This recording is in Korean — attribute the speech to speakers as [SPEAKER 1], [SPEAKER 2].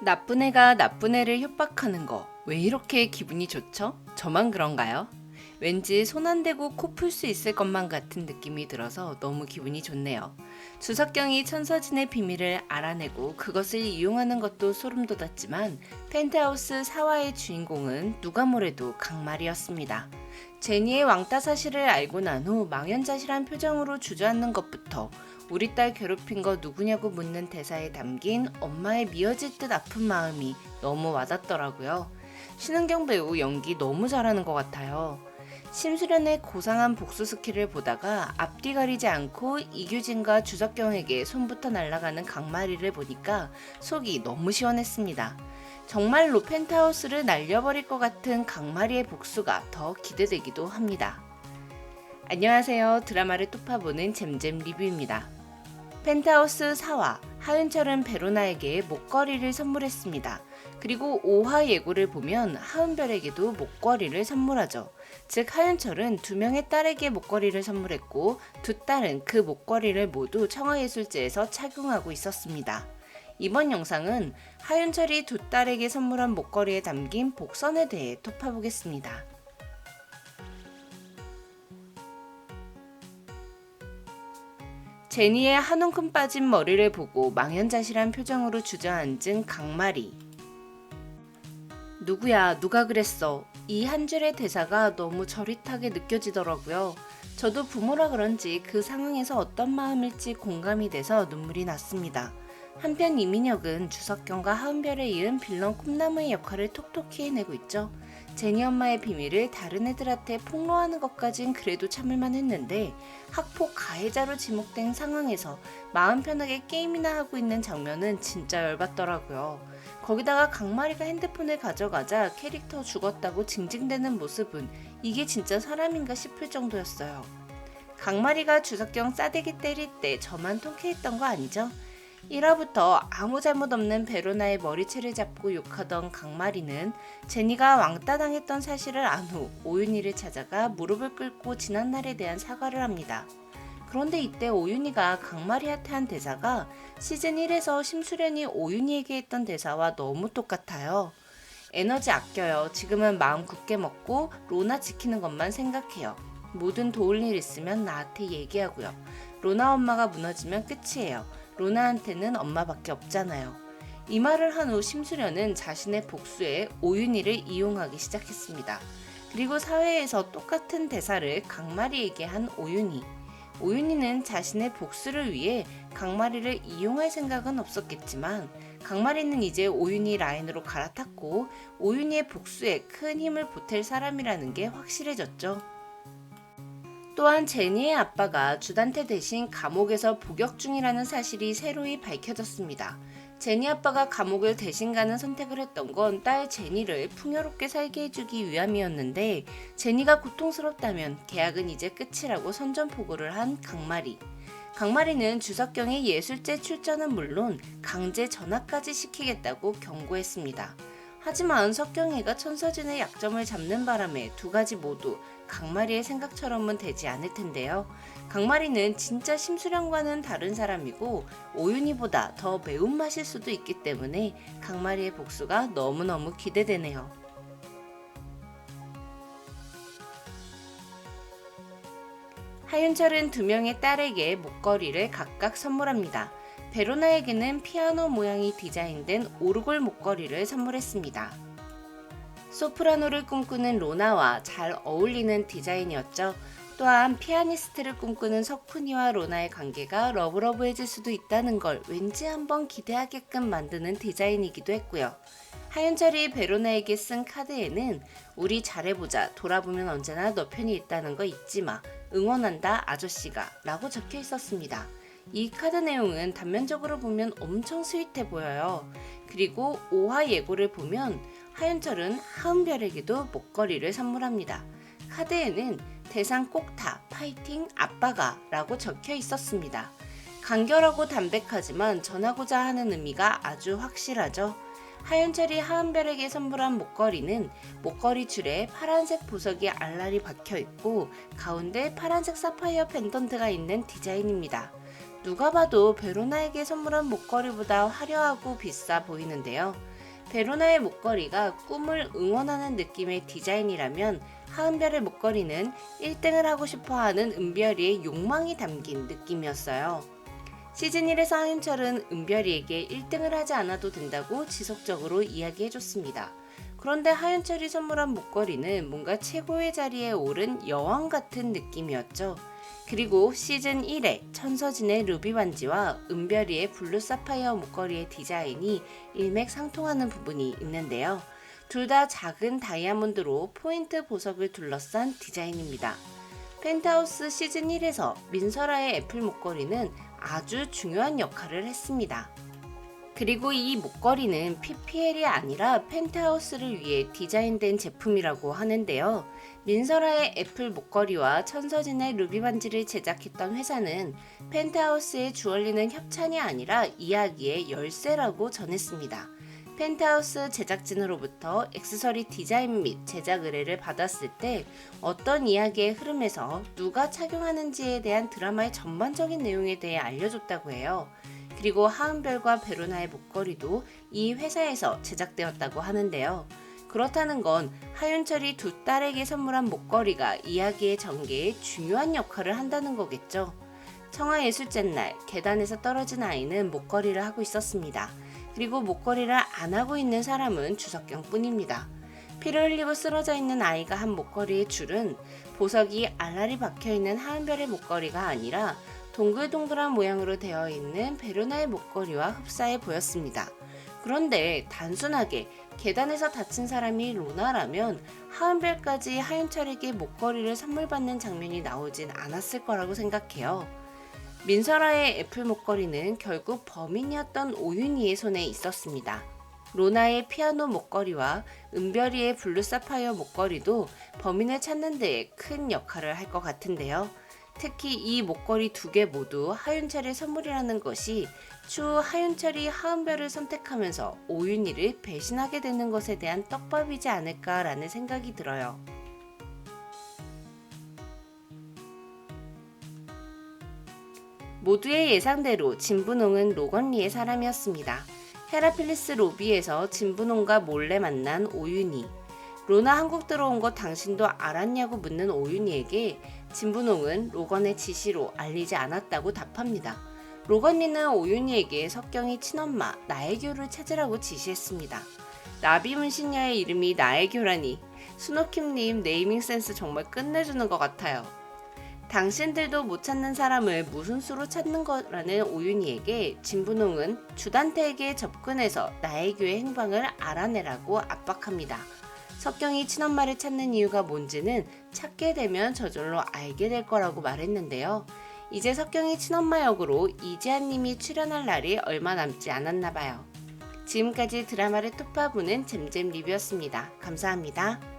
[SPEAKER 1] 나쁜 애가 나쁜 애를 협박하는 거 왜 이렇게 기분이 좋죠? 저만 그런가요? 왠지 손 안 대고 코 풀 수 있을 것만 같은 느낌이 들어서 너무 기분이 좋네요. 주석경이 천서진의 비밀을 알아내고 그것을 이용하는 것도 소름 돋았지만 펜트하우스 4화의 주인공은 누가 뭐래도 강말이었습니다. 제니의 왕따 사실을 알고 난 후 망연자실한 표정으로 주저앉는 것부터 우리 딸 괴롭힌 거 누구냐고 묻는 대사에 담긴 엄마의 미어질 듯 아픈 마음이 너무 와닿더라고요. 신은경 배우 연기 너무 잘하는 것 같아요. 심수련의 고상한 복수 스킬을 보다가 앞뒤 가리지 않고 이규진과 주석경에게 손부터 날아가는 강마리를 보니까 속이 너무 시원했습니다. 정말로 펜트하우스를 날려버릴 것 같은 강마리의 복수가 더 기대되기도 합니다. 안녕하세요. 드라마를 뚜파보는 잼잼 리뷰입니다. 펜트하우스 4화 하윤철은 베로나에게 목걸이를 선물했습니다. 그리고 5화 예고를 보면 하은별에게도 목걸이를 선물하죠. 즉 하윤철은 2명의 딸에게 목걸이를 선물했고 두 딸은 그 목걸이를 모두 청아예술제에서 착용하고 있었습니다. 이번 영상은 하윤철이 두 딸에게 선물한 목걸이에 담긴 복선에 대해 톱파보겠습니다. 제니의 한 움큼 빠진 머리를 보고 망연자실한 표정으로 주저앉은 강마리. 누구야, 누가 그랬어. 이 한 줄의 대사가 너무 저릿하게 느껴지더라고요. 저도 부모라 그런지 그 상황에서 어떤 마음일지 공감이 돼서 눈물이 났습니다. 한편 이민혁은 주석경과 하은별에 이은 빌런 꿈나무의 역할을 톡톡히 해내고 있죠. 제니 엄마의 비밀을 다른 애들한테 폭로하는 것까진 그래도 참을만 했는데 학폭 가해자로 지목된 상황에서 마음 편하게 게임이나 하고 있는 장면은 진짜 열받더라고요. 거기다가 강마리가 핸드폰을 가져가자 캐릭터 죽었다고 징징대는 모습은 이게 진짜 사람인가 싶을 정도였어요. 강마리가 주석경 싸대기 때릴 때 저만 통쾌했던 거 아니죠? 1화부터 아무 잘못 없는 베로나의 머리채를 잡고 욕하던 강마리는 제니가 왕따 당했던 사실을 안 후 오윤희를 찾아가 무릎을 꿇고 지난날에 대한 사과를 합니다. 그런데 이때 오윤희가 강마리한테 한 대사가 시즌 1에서 심수련이 오윤희에게 했던 대사와 너무 똑같아요. 에너지 아껴요. 지금은 마음 굳게 먹고 로나 지키는 것만 생각해요. 뭐든 도울 일 있으면 나한테 얘기하고요. 로나 엄마가 무너지면 끝이에요. 로나한테는 엄마밖에 없잖아요. 이 말을 한 후 심수련은 자신의 복수에 오윤희를 이용하기 시작했습니다. 그리고 사회에서 똑같은 대사를 강마리에게 한 오윤희. 오윤희는 자신의 복수를 위해 강마리를 이용할 생각은 없었겠지만 강마리는 이제 오윤희 라인으로 갈아탔고 오윤희의 복수에 큰 힘을 보탤 사람이라는 게 확실해졌죠. 또한 제니의 아빠가 주단태 대신 감옥에서 복역 중이라는 사실이 새로이 밝혀졌습니다. 제니 아빠가 감옥을 대신 가는 선택을 했던 건 딸 제니를 풍요롭게 살게 해주기 위함이었는데 제니가 고통스럽다면 계약은 이제 끝이라고 선전포고를 한 강마리. 강마리는 주석경의 예술제 출전은 물론 강제 전학까지 시키겠다고 경고했습니다. 하지만 석경이가 천서진의 약점을 잡는 바람에 두 가지 모두 강마리의 생각처럼은 되지 않을 텐데요. 강마리는 진짜 심수련과는 다른 사람이고 오윤희보다 더 매운맛일 수도 있기 때문에 강마리의 복수가 너무너무 기대되네요. 하윤철은 2명의 딸에게 목걸이를 각각 선물합니다. 베로나에게는 피아노 모양이 디자인된 오르골 목걸이를 선물했습니다. 소프라노를 꿈꾸는 로나와 잘 어울리는 디자인이었죠. 또한 피아니스트를 꿈꾸는 석훈이와 로나의 관계가 러브러브해질 수도 있다는 걸 왠지 한번 기대하게끔 만드는 디자인이기도 했고요. 하윤철이 베로나에게 쓴 카드에는 우리 잘해보자, 돌아보면 언제나 너 편이 있다는 거 잊지 마, 응원한다 아저씨가 라고 적혀 있었습니다. 이 카드 내용은 단면적으로 보면 엄청 스윗해 보여요. 그리고 5화 예고를 보면 하윤철은 하은별에게도 목걸이를 선물합니다. 카드에는 대상 꼭타, 파이팅, 아빠가 라고 적혀 있었습니다. 간결하고 담백하지만 전하고자 하는 의미가 아주 확실하죠. 하윤철이 하은별에게 선물한 목걸이는 목걸이 줄에 파란색 보석이 알알이 박혀있고 가운데 파란색 사파이어 펜던트가 있는 디자인입니다. 누가 봐도 베로나에게 선물한 목걸이보다 화려하고 비싸 보이는데요. 베로나의 목걸이가 꿈을 응원하는 느낌의 디자인이라면 하은별의 목걸이는 1등을 하고 싶어하는 은별이의 욕망이 담긴 느낌이었어요. 시즌 1에서 하윤철은 은별이에게 1등을 하지 않아도 된다고 지속적으로 이야기해줬습니다. 그런데 하윤철이 선물한 목걸이는 뭔가 최고의 자리에 오른 여왕 같은 느낌이었죠. 그리고 시즌 1에 천서진의 루비 반지와 은별이의 블루 사파이어 목걸이의 디자인이 일맥상통하는 부분이 있는데요. 둘 다 작은 다이아몬드로 포인트 보석을 둘러싼 디자인입니다. 펜트하우스 시즌 1에서 민설아의 애플 목걸이는 아주 중요한 역할을 했습니다. 그리고 이 목걸이는 PPL이 아니라 펜트하우스를 위해 디자인된 제품이라고 하는데요. 민설아의 애플 목걸이와 천서진의 루비 반지를 제작했던 회사는 펜트하우스의 주얼리는 협찬이 아니라 이야기의 열쇠라고 전했습니다. 펜트하우스 제작진으로부터 액세서리 디자인 및 제작 의뢰를 받았을 때 어떤 이야기의 흐름에서 누가 착용하는지에 대한 드라마의 전반적인 내용에 대해 알려줬다고 해요. 그리고 하은별과 베로나의 목걸이도 이 회사에서 제작되었다고 하는데요. 그렇다는 건 하윤철이 두 딸에게 선물한 목걸이가 이야기의 전개에 중요한 역할을 한다는 거겠죠. 청하예술제 날 계단에서 떨어진 아이는 목걸이를 하고 있었습니다. 그리고 목걸이를 안 하고 있는 사람은 주석경 뿐입니다. 피를 흘리고 쓰러져 있는 아이가 한 목걸이의 줄은 보석이 알알이 박혀있는 하은별의 목걸이가 아니라 동글동글한 모양으로 되어 있는 베로나의 목걸이와 흡사해 보였습니다. 그런데 단순하게 계단에서 다친 사람이 로나라면 하은별까지 하윤철에게 목걸이를 선물 받는 장면이 나오진 않았을 거라고 생각해요. 민설아의 애플 목걸이는 결국 범인이었던 오윤희의 손에 있었습니다. 로나의 피아노 목걸이와 은별이의 블루 사파이어 목걸이도 범인을 찾는 데에 큰 역할을 할 것 같은데요. 특히 이 목걸이 두 개 모두 하윤철의 선물이라는 것이 추후 하윤철이 하은별을 선택하면서 오윤희를 배신하게 되는 것에 대한 떡밥이지 않을까라는 생각이 들어요. 모두의 예상대로 진분홍은 로건리의 사람이었습니다. 헤라필리스 로비에서 진분홍과 몰래 만난 오윤희. 로나 한국 들어온 거 당신도 알았냐고 묻는 오윤희에게 진분홍은 로건의 지시로 알리지 않았다고 답합니다. 로건리는 오윤희에게 석경이 친엄마 나애교를 찾으라고 지시했습니다. 나비문신녀의 이름이 나애교라니. 스노킴님 네이밍 센스 정말 끝내주는 것 같아요. 당신들도 못 찾는 사람을 무슨 수로 찾는 거라는 오윤희에게 진분홍은 주단태에게 접근해서 나애교의 행방을 알아내라고 압박합니다. 석경이 친엄마를 찾는 이유가 뭔지는 찾게 되면 저절로 알게 될 거라고 말했는데요. 이제 석경이 친엄마 역으로 이지한님이 출연할 날이 얼마 남지 않았나 봐요. 지금까지 드라마를 톱파보는 잼잼 리뷰였습니다. 감사합니다.